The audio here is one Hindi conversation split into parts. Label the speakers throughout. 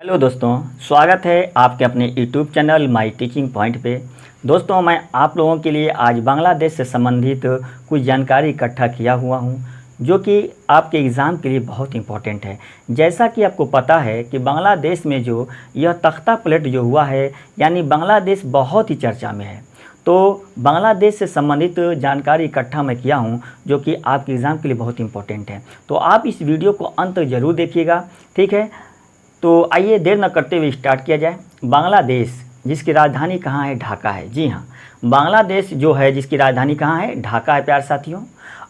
Speaker 1: हेलो दोस्तों, स्वागत है आपके अपने YouTube channel my teaching point पे। दोस्तों, मैं आप लोगों के लिए आज बांग्लादेश से संबंधित कुछ जानकारी इकट्ठा किया हुआ हूँ जो कि आपके एग्ज़ाम के लिए बहुत इम्पोर्टेंट है। जैसा कि आपको पता है कि बांग्लादेश में जो यह तख्ता पलट जो हुआ है, यानी बांग्लादेश बहुत ही चर्चा में है। तो बांग्लादेश से संबंधित जानकारी इकट्ठा मैं किया हूँ जो कि आपके एग्ज़ाम के लिए बहुत इंपॉर्टेंट है। तो आप इस वीडियो को अंत तक ज़रूर देखिएगा, ठीक है। तो आइए देर न करते हुए स्टार्ट किया जाए। बांग्लादेश जिसकी राजधानी कहाँ है? ढाका है। जी हाँ, बांग्लादेश जो है जिसकी राजधानी कहाँ है? ढाका है प्यारे साथियों।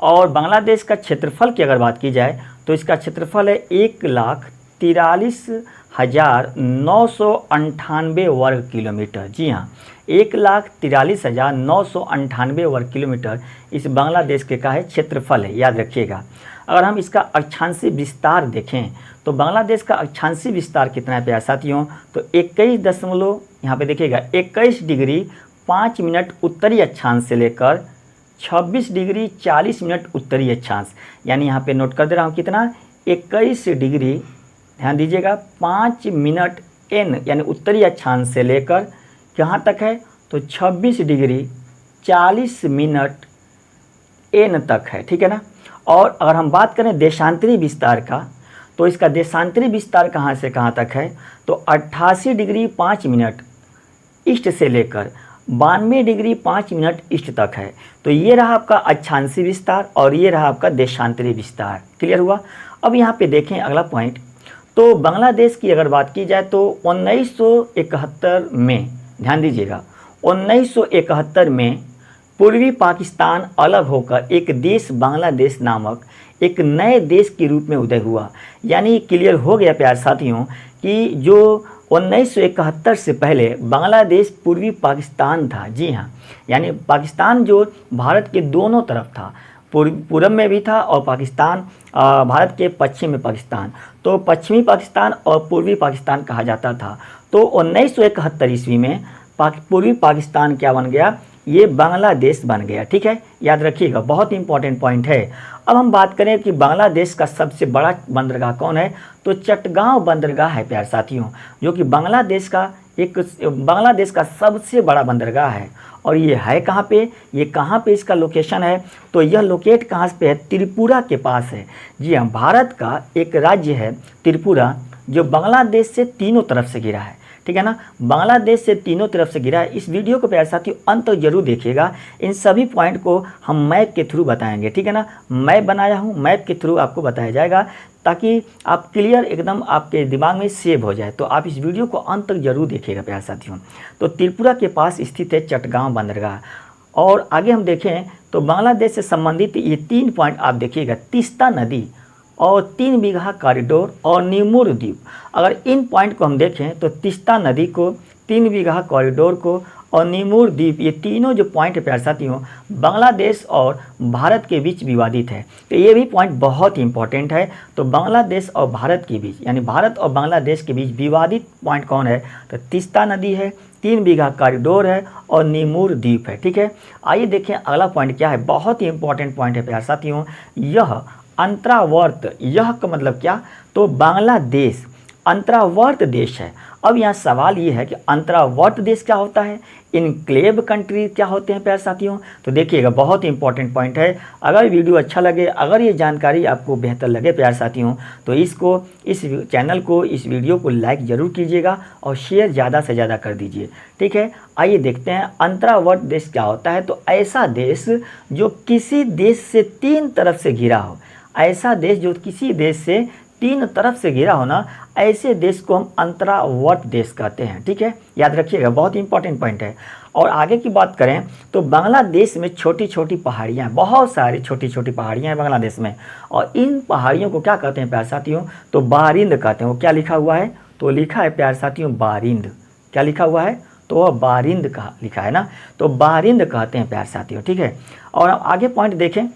Speaker 1: और बांग्लादेश का क्षेत्रफल की अगर बात की जाए तो इसका क्षेत्रफल है 1,43,998 वर्ग किलोमीटर। जी हाँ, 1,43,998 वर्ग किलोमीटर इस बांग्लादेश के का है क्षेत्रफल है, याद रखिएगा। अगर हम इसका अक्षांशीय विस्तार देखें तो बांग्लादेश का अक्षांशीय विस्तार कितना है प्यारे साथियों? तो 21 दशमलव यहाँ पे देखिएगा 21 डिग्री 5 मिनट उत्तरी अक्षांश से लेकर 26 डिग्री 40 मिनट उत्तरी अक्षांश, यानी यहाँ पे नोट कर दे रहा हूँ कितना, 21 डिग्री, ध्यान दीजिएगा, 5 मिनट एन यानी उत्तरी अक्षांश से लेकर कहाँ तक है? तो 26 डिग्री 40 मिनट एन तक है, ठीक है ना। और अगर हम बात करें देशांतरी विस्तार का तो इसका देशांतरी विस्तार कहाँ से कहाँ तक है? तो 88 डिग्री 5 मिनट ईस्ट से लेकर 92 डिग्री 5 मिनट ईस्ट तक है। तो ये रहा आपका अक्षांशीय विस्तार और ये रहा आपका देशांतरी विस्तार। क्लियर हुआ? अब यहाँ पे देखें अगला पॉइंट। तो बांग्लादेश की अगर बात की जाए तो 1971 में, ध्यान दीजिएगा, 1971 में पूर्वी पाकिस्तान अलग होकर एक देश बांग्लादेश नामक एक नए देश के रूप में उदय हुआ। यानी क्लियर हो गया प्यारे साथियों कि जो 1971 से पहले बांग्लादेश पूर्वी पाकिस्तान था। जी हाँ, यानी पाकिस्तान जो भारत के दोनों तरफ था, पूर्व में भी था और पाकिस्तान भारत के पश्चिम में पाकिस्तान, तो पश्चिमी पाकिस्तान और पूर्वी पाकिस्तान कहा जाता था। तो 1971 ईस्वी में पूर्वी पाकिस्तान क्या बन गया? ये बांग्लादेश बन गया, ठीक है, याद रखिएगा, बहुत इंपॉर्टेंट पॉइंट है। अब हम बात करें कि बांग्लादेश का सबसे बड़ा बंदरगाह कौन है? तो चटगांव बंदरगाह है प्यारे साथियों, जो कि बांग्लादेश का सबसे बड़ा बंदरगाह है। और ये है कहाँ पे? ये कहाँ पे इसका लोकेशन है? तो यह लोकेट कहाँ पे है? त्रिपुरा के पास है। जी हाँ, भारत का एक राज्य है त्रिपुरा जो बांग्लादेश से तीनों तरफ से घिरा है, ठीक है ना। बांग्लादेश से तीनों तरफ से घिरा है। इस वीडियो को प्यारे साथियों अंत तक जरूर देखिएगा। इन सभी पॉइंट को हम मैप के थ्रू बताएंगे, ठीक है ना। मैप बनाया हूँ, मैप के थ्रू आपको बताया जाएगा ताकि आप क्लियर एकदम आपके दिमाग में सेव हो जाए। तो आप इस वीडियो को अंत तक जरूर देखिएगा प्यारे साथियों। तो त्रिपुरा के पास स्थित है चटगांव बंदरगाह। और आगे हम देखें तो बांग्लादेश से संबंधित ये 3 पॉइंट आप देखिएगा, तीस्ता नदी और 3 बीघा कॉरिडोर और निमूर द्वीप। अगर इन पॉइंट को हम देखें तो तीस्ता नदी को, 3 बीघा कॉरिडोर को और निमूर द्वीप, ये तीनों जो पॉइंट है प्यारे साथियों बांग्लादेश और भारत के बीच विवादित है। तो ये भी पॉइंट बहुत इंपॉर्टेंट है। तो बांग्लादेश और भारत के बीच, यानी भारत और बांग्लादेश के बीच विवादित पॉइंट कौन है? तो तीस्ता नदी है, 3 बीघा कॉरिडोर है और निमूर द्वीप है, ठीक है। आइए देखें अगला पॉइंट क्या है। बहुत ही इंपॉर्टेंट पॉइंट है प्यारे साथियों, यह अंतरावर्त। यह का मतलब क्या? तो बांग्लादेश अंतरावर्त देश है। अब यहाँ सवाल ये है कि अंतरावर्त देश क्या होता है, इनक्लेव कंट्री क्या होते हैं प्यारे साथियों? तो देखिएगा, बहुत इंपॉर्टेंट पॉइंट है। अगर वीडियो अच्छा लगे, अगर ये जानकारी आपको बेहतर लगे प्यारे साथियों, तो इस चैनल को, इस वीडियो को लाइक ज़रूर कीजिएगा और शेयर ज़्यादा से ज़्यादा कर दीजिए, ठीक है। आइए देखते हैं अंतरावर्त देश क्या होता है। तो ऐसा देश जो किसी देश से 3 तरफ से घिरा हो, ऐसा देश जो किसी देश से 3 तरफ से घिरा होना, ऐसे देश को हम अंतरावर्त देश कहते हैं, ठीक है, याद रखिएगा, बहुत इंपॉर्टेंट पॉइंट है। और आगे की बात करें तो बांग्लादेश में छोटी छोटी पहाड़ियाँ, बहुत सारी छोटी छोटी पहाड़ियाँ हैं बांग्लादेश में, और इन पहाड़ियों को क्या कहते हैं प्यारे साथियों? तो बारिंद कहते हैं। वो क्या लिखा हुआ है? तो लिखा है प्यारे साथियों बारिंद। क्या लिखा हुआ है? तो वह बारिंद का लिखा है ना, तो बारिंद कहते हैं प्यारे साथियों, ठीक है। और आगे पॉइंट देखें,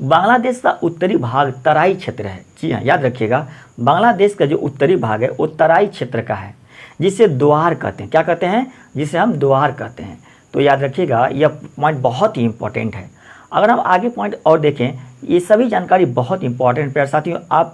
Speaker 1: बांग्लादेश का उत्तरी भाग तराई क्षेत्र है। जी हाँ, याद रखिएगा, बांग्लादेश का जो उत्तरी भाग है वो तराई क्षेत्र का है, जिसे द्वार कहते हैं। क्या कहते हैं? जिसे हम द्वार कहते हैं। तो याद रखिएगा, यह पॉइंट बहुत ही इंपॉर्टेंट है। अगर हम आगे पॉइंट और देखें, ये सभी जानकारी बहुत इंपॉर्टेंट प्यारे साथियों, आप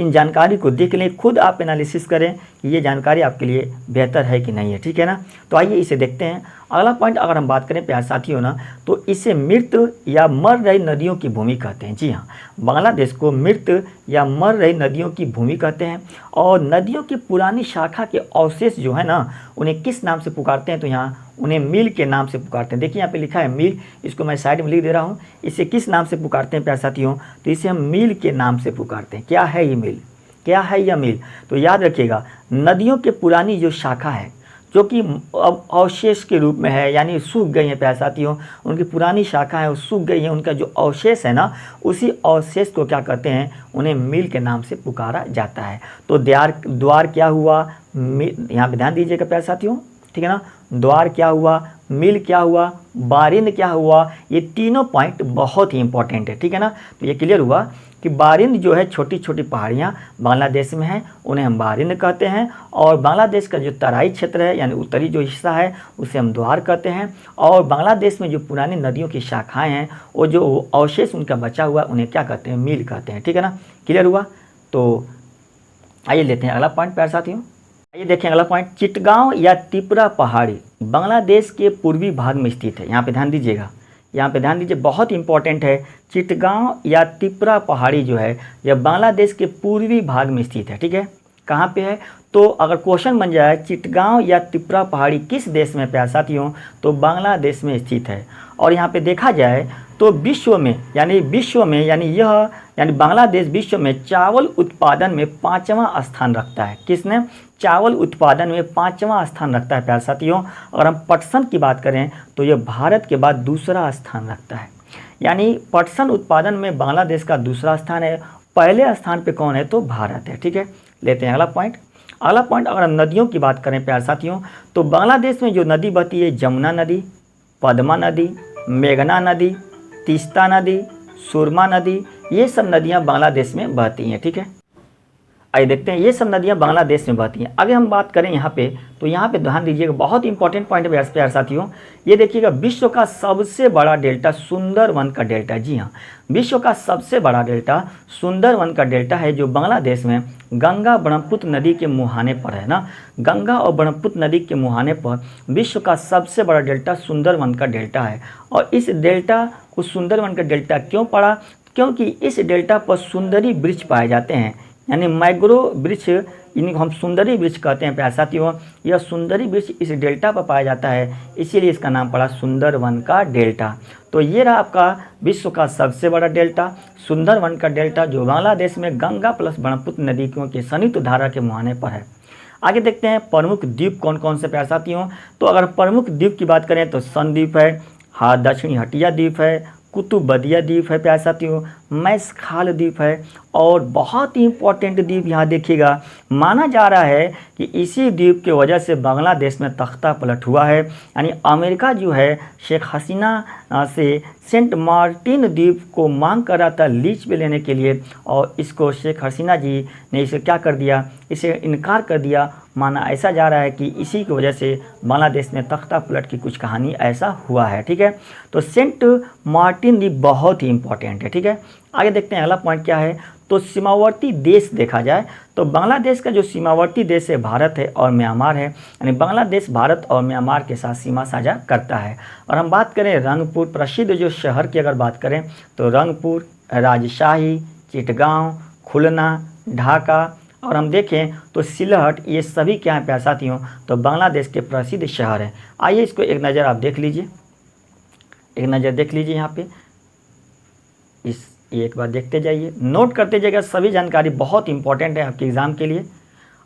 Speaker 1: इन जानकारी को देख लें, खुद आप एनालिसिस करें कि ये जानकारी आपके लिए बेहतर है कि नहीं है, ठीक है ना। तो आइए इसे देखते हैं। अगला पॉइंट अगर हम बात करें प्यारे साथियों ना, तो इसे मृत या मर रही नदियों की भूमि कहते हैं। जी हाँ, बांग्लादेश को मृत या मर रही नदियों की भूमि कहते हैं। और नदियों की पुरानी शाखा के अवशेष जो है ना, उन्हें किस नाम से पुकारते हैं, तो यहाँ उन्हें मील के नाम से पुकारते हैं। देखिए यहाँ पे लिखा है मील, इसको मैं साइड में लिख दे रहा हूँ। इसे किस नाम से पुकारते हैं प्यारे साथियों, तो इसे हम मील के नाम से पुकारते हैं। क्या है ये मील, क्या है यह मील, तो याद रखिएगा, नदियों के पुरानी जो शाखा है जो कि अब अवशेष के रूप में है, यानी सूख गई है प्यारे साथियों, उनकी पुरानी शाखा है वो सूख गई है, उनका जो अवशेष है ना, उसी अवशेष को क्या कहते हैं, उन्हें मील के नाम से पुकारा जाता है। तो द्वार क्या हुआ, यहाँ पे ध्यान दीजिएगा प्यारे साथियों, ठीक है ना। द्वार क्या हुआ, मील क्या हुआ, बारिंद क्या हुआ, ये तीनों पॉइंट बहुत ही इंपॉर्टेंट है, ठीक है ना। तो ये क्लियर हुआ कि बारिंद जो है छोटी छोटी पहाड़ियाँ बांग्लादेश में हैं, उन्हें हम बारिंद कहते हैं। और बांग्लादेश का जो तराई क्षेत्र है यानी उत्तरी जो हिस्सा है उसे हम द्वार कहते हैं। और बांग्लादेश में जो पुरानी नदियों की शाखाएं हैं, वो जो अवशेष उनका बचा हुआ उन्हें क्या कहते हैं, मील कहते हैं, ठीक है ना। क्लियर हुआ। तो आइए लेते हैं अगला पॉइंट प्यारे साथियों। आइए देखें अगला पॉइंट, चिटगांव या टिपरा पहाड़ी बांग्लादेश के पूर्वी भाग में स्थित है। यहाँ पे ध्यान दीजिएगा, यहाँ पे ध्यान दीजिए, बहुत इंपॉर्टेंट है। चिटगांव या टिपरा पहाड़ी जो है यह बांग्लादेश के पूर्वी भाग में स्थित है, ठीक है। कहाँ पे है, तो अगर क्वेश्चन बन जाए चिटगांव या टिपरा पहाड़ी किस देश में प्यारे साथियों, तो बांग्लादेश में स्थित है। और यहाँ पे देखा जाए तो विश्व में यानी बांग्लादेश विश्व में चावल उत्पादन में 5वां स्थान रखता है। किसने, चावल उत्पादन में 5वां स्थान रखता है प्यारे साथियों। अगर हम पटसन की बात करें तो यह भारत के बाद दूसरा स्थान रखता है, यानी पटसन उत्पादन में बांग्लादेश का दूसरा स्थान है, पहले स्थान पे कौन है, तो भारत है, ठीक है। लेते हैं अगला पॉइंट। अगला पॉइंट अगर हम नदियों की बात करें प्यारे साथियों, तो बांग्लादेश में जो नदी बहती है, जमुना नदी, पद्मा नदी, मेघना नदी, तीस्ता नदी, सुरमा नदी, ये सब नदियाँ बांग्लादेश में बहती हैं, ठीक है। आइए देखते हैं, ये सब नदियाँ बांग्लादेश में बहती हैं। अगर हम बात करें यहाँ पे, तो यहाँ पे ध्यान दीजिएगा, बहुत इंपॉर्टेंट पॉइंट है प्यारे साथियों। ये देखिएगा, विश्व का सबसे बड़ा डेल्टा सुंदरवन का डेल्टा, जी हाँ, विश्व का सबसे बड़ा डेल्टा सुंदरवन का डेल्टा है, जो बांग्लादेश में गंगा ब्रह्मपुत्र नदी के मुहाने पर है ना। गंगा और ब्रह्मपुत्र नदी के मुहाने पर विश्व का सबसे बड़ा डेल्टा सुंदरवन का डेल्टा है। और इस डेल्टा को सुंदरवन का डेल्टा क्यों पड़ा, क्योंकि इस डेल्टा पर सुंदरी वृक्ष पाए जाते हैं, यानी मैग्रो वृक्ष, इन्हें हम सुंदरी वृक्ष कहते हैं प्यारे साथियों। यह सुंदरी वृक्ष इस डेल्टा पर पाया जाता है, इसीलिए इसका नाम पड़ा सुंदरवन का डेल्टा। तो ये रहा आपका विश्व का सबसे बड़ा डेल्टा सुंदरवन का डेल्टा, जो बांग्लादेश में गंगा प्लस ब्रह्मपुत्र नदियों के संयुक्त धारा के मुहाने पर है। आगे देखते हैं प्रमुख द्वीप कौन कौन से प्यारे साथियों। तो अगर प्रमुख द्वीप की बात करें तो सन द्वीप है, दक्षिणी हटिया द्वीप है, कुतुबदिया द्वीप है प्यारे साथियों, मैसखाल द्वीप है। और बहुत ही इंपॉर्टेंट द्वीप यहाँ देखिएगा, माना जा रहा है कि इसी द्वीप की वजह से बांग्लादेश में तख्ता पलट हुआ है, यानी अमेरिका जो है शेख हसीना से सेंट मार्टिन द्वीप को मांग कर रहा था लीज पे लेने के लिए, और इसको शेख हसीना जी ने इसे क्या कर दिया, इसे इनकार कर दिया। माना ऐसा जा रहा है कि इसी की वजह से बांग्लादेश में तख्ता पलट की कुछ कहानी ऐसा हुआ है, ठीक है। तो सेंट मार्टिन द्वीप बहुत ही इंपॉर्टेंट है, ठीक है। आगे देखते हैं अगला पॉइंट क्या है। तो सीमावर्ती देश देखा जाए तो बांग्लादेश का जो सीमावर्ती देश है भारत है और म्यांमार है, यानी बांग्लादेश भारत और म्यांमार के साथ सीमा साझा करता है। और हम बात करें रंगपुर प्रसिद्ध जो शहर की अगर बात करें तो रंगपुर, राजशाही, चिटगांव, खुलना, ढाका और हम देखें तो सिलहट, ये सभी क्या हैं प्यारे साथियों, तो बांग्लादेश के प्रसिद्ध शहर हैं। आइए इसको एक नज़र आप देख लीजिए, एक नज़र देख लीजिए यहाँ पे, इस एक बार देखते जाइए, नोट करते जाइएगा, सभी जानकारी बहुत इंपॉर्टेंट है आपके एग्ज़ाम के लिए।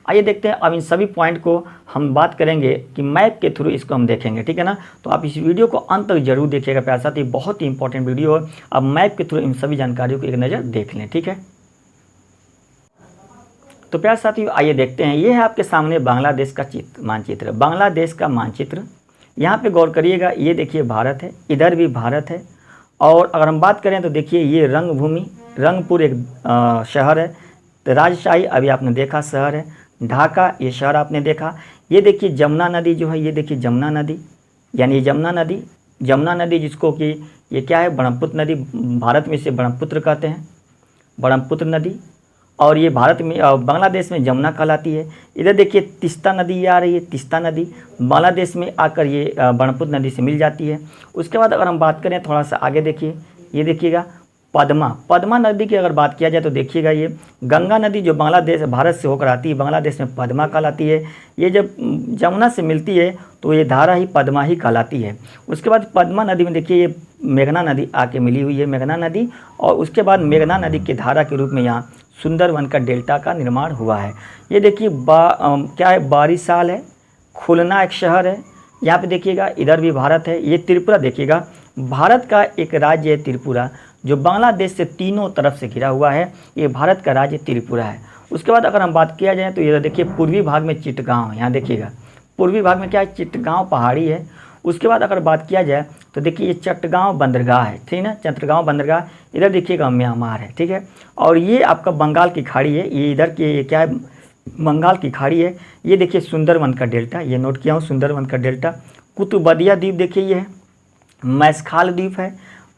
Speaker 1: आइए देखते हैं अब इन सभी पॉइंट को हम बात करेंगे कि मैप के थ्रू इसको हम देखेंगे, ठीक है ना। तो आप इस वीडियो को अंत तक जरूर देखिएगा प्यारे साथी, बहुत ही इंपॉर्टेंट वीडियो है। अब मैप के थ्रू इन सभी जानकारियों को एक नज़र देख लें, ठीक है। तो प्यारे साथियों आइए देखते हैं, ये है आपके सामने बांग्लादेश का मानचित्र, बांग्लादेश का मानचित्र। यहाँ पे गौर करिएगा, ये देखिए भारत है, इधर भी भारत है। और अगर हम बात करें तो देखिए ये रंगभूमि, रंगपुर एक शहर है, तो राजशाही अभी आपने देखा शहर है, ढाका ये शहर आपने देखा। ये देखिए जमुना नदी जो है, ये देखिए जमुना नदी, यानी जमुना नदी जिसको कि ये क्या है, ब्रह्मपुत्र नदी, भारत में इसे ब्रह्मपुत्र कहते हैं, ब्रह्मपुत्र नदी। और ये भारत में बांग्लादेश में जमुना कहलाती है। इधर देखिए तीस्ता नदी आ रही है, तीस्ता नदी बांग्लादेश में आकर ये ब्रह्मपुत्र नदी से मिल जाती है। उसके बाद अगर हम बात करें थोड़ा सा आगे देखिए, ये देखिएगा पद्मा नदी की अगर बात किया जाए तो देखिएगा ये गंगा नदी जो बांग्लादेश भारत से होकर आती है बांग्लादेश में पद्मा कहलाती है। ये जब जमुना से मिलती है तो ये धारा ही पद्मा ही कहलाती है। उसके बाद पद्मा नदी में देखिए ये मेघना नदी आके मिली हुई है, मेघना नदी, और उसके बाद मेघना नदी के धारा के रूप में यहाँ सुंदरवन का डेल्टा का निर्माण हुआ है। ये देखिए क्या है, बारिशाल है, खुलना एक शहर है। यहाँ पे देखिएगा इधर भी भारत है। ये त्रिपुरा देखिएगा, भारत का एक राज्य है त्रिपुरा जो बांग्लादेश से तीनों तरफ से घिरा हुआ है। ये भारत का राज्य त्रिपुरा है। उसके बाद अगर हम बात किया जाए तो ये देखिए पूर्वी भाग में चिटगांव, यहाँ देखिएगा पूर्वी भाग में क्या है, चिटगांव पहाड़ी है। उसके बाद अगर बात किया जाए तो देखिए ये चट्टगांव बंदरगाह है, ठीक है ना, चट्टगांव बंदरगाह। इधर देखिएगा म्यांमार है, ठीक है। और ये आपका बंगाल की खाड़ी है, ये इधर की ये क्या है, बंगाल की खाड़ी है। ये देखिए सुंदरवन का डेल्टा, ये नोट किया हूँ सुंदरवन का डेल्टा। कुतुबदिया द्वीप देखिए ये है, मैस्खाल द्वीप है,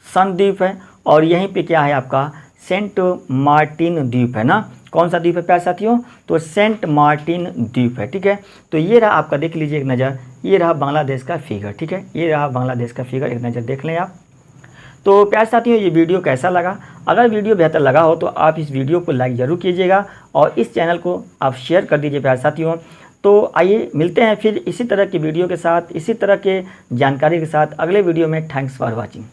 Speaker 1: सन द्वीप है, और यहीं पे क्या है आपका सेंट मार्टिन द्वीप है ना। कौन सा द्वीप है प्यारे साथियों, तो सेंट मार्टिन द्वीप है, ठीक है। तो ये रहा आपका, देख लीजिए एक नज़र, ये रहा बांग्लादेश का फिगर, ठीक है, ये रहा बांग्लादेश का फिगर, एक नज़र देख लें आप। तो प्यारे साथियों ये वीडियो कैसा लगा, अगर वीडियो बेहतर लगा हो तो आप इस वीडियो को लाइक ज़रूर कीजिएगा और इस चैनल को आप शेयर कर दीजिए प्यारे साथियों। तो आइए मिलते हैं फिर इसी तरह की वीडियो के साथ, इसी तरह के जानकारी के साथ अगले वीडियो में। Thanks for watching.